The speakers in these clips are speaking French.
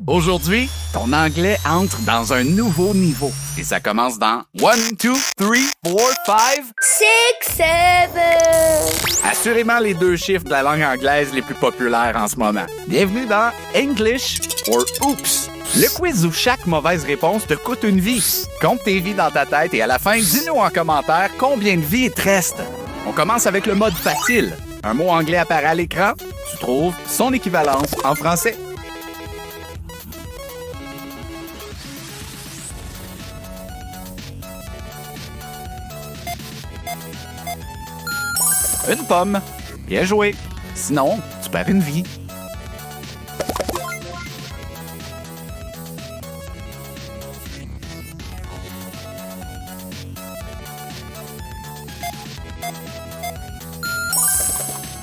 Aujourd'hui, ton anglais entre dans un nouveau niveau. Et ça commence dans 1, 2, 3, 4, 5... 6, 7... Assurément les deux chiffres de la langue anglaise les plus populaires en ce moment. Bienvenue dans English or Oops, le quiz où chaque mauvaise réponse te coûte une vie. Compte tes vies dans ta tête et à la fin, dis-nous en commentaire combien de vies il te reste. On commence avec le mode facile. Un mot anglais apparaît à l'écran, tu trouves son équivalence en français. Une pomme. Bien joué. Sinon, tu perds une vie.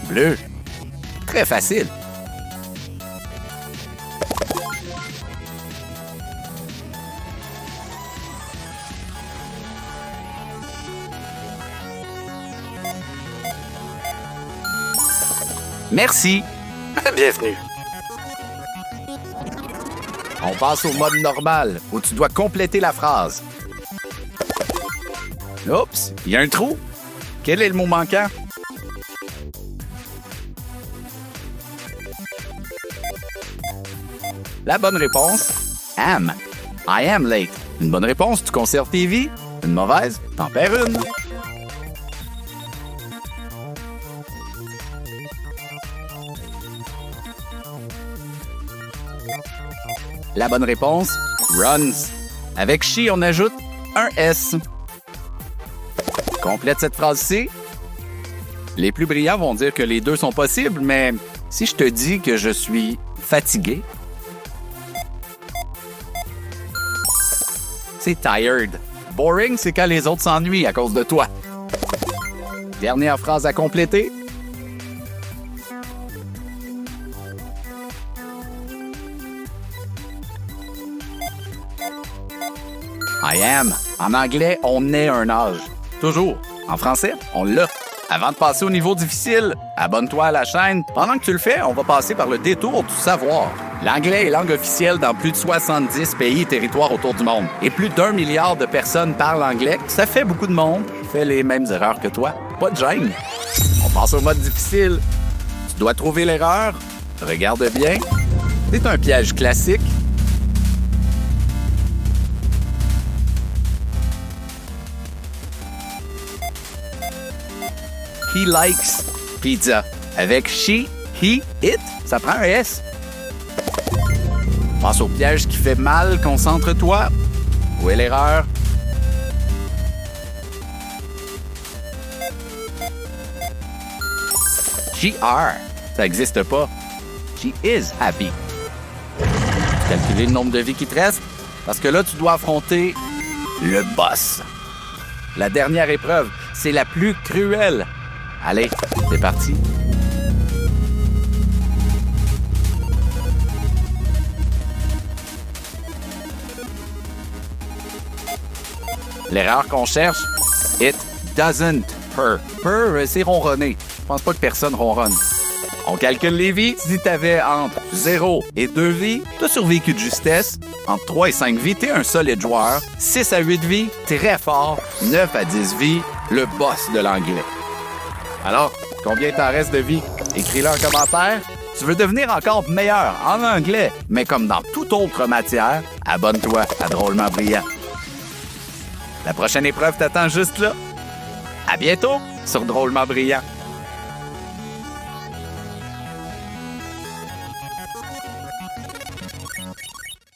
Bleu. Très facile. Merci. Bienvenue. On passe au mode normal, où tu dois compléter la phrase. Oups, il y a un trou. Quel est le mot manquant? La bonne réponse, am. I am late. Une bonne réponse, tu conserves tes vies. Une mauvaise, t'en perds une. La bonne réponse, runs. Avec she, on ajoute un S. Complète cette phrase-ci. Les plus brillants vont dire que les deux sont possibles, mais si je te dis que je suis fatigué, c'est tired. Boring, c'est quand les autres s'ennuient à cause de toi. Dernière phrase à compléter. I am. En anglais, on est un âge. Toujours. En français, on l'a. Avant de passer au niveau difficile, abonne-toi à la chaîne. Pendant que tu le fais, on va passer par le détour du savoir. L'anglais est langue officielle dans plus de 70 pays et territoires autour du monde. Et plus d'1 milliard de personnes parlent anglais. Ça fait beaucoup de monde qui fait les mêmes erreurs que toi. Pas de gêne. On passe au mode difficile. Tu dois trouver l'erreur. Regarde bien. C'est un piège classique. He likes pizza. Avec she, he, it, ça prend un S. Passe au piège qui fait mal, concentre-toi. Où est l'erreur? She are. Ça n'existe pas. She is happy. Calculer le nombre de vies qui te reste, parce que là, tu dois affronter le boss. La dernière épreuve, c'est la plus cruelle. Allez, c'est parti. L'erreur qu'on cherche, it doesn't purr. Purr, c'est ronronner. Je pense pas que personne ronronne. On calcule les vies. Si t'avais entre 0 et 2 vies, t'as survécu de justesse. Entre 3 et 5 vies, t'es un solide joueur. 6 à 8 vies, très fort. 9 à 10 vies, le boss de l'anglais. Alors, combien t'en reste de vie? Écris-le en commentaire. Tu veux devenir encore meilleur en anglais, mais comme dans toute autre matière, abonne-toi à Drôlement Brillant. La prochaine épreuve t'attend juste là. À bientôt sur Drôlement Brillant.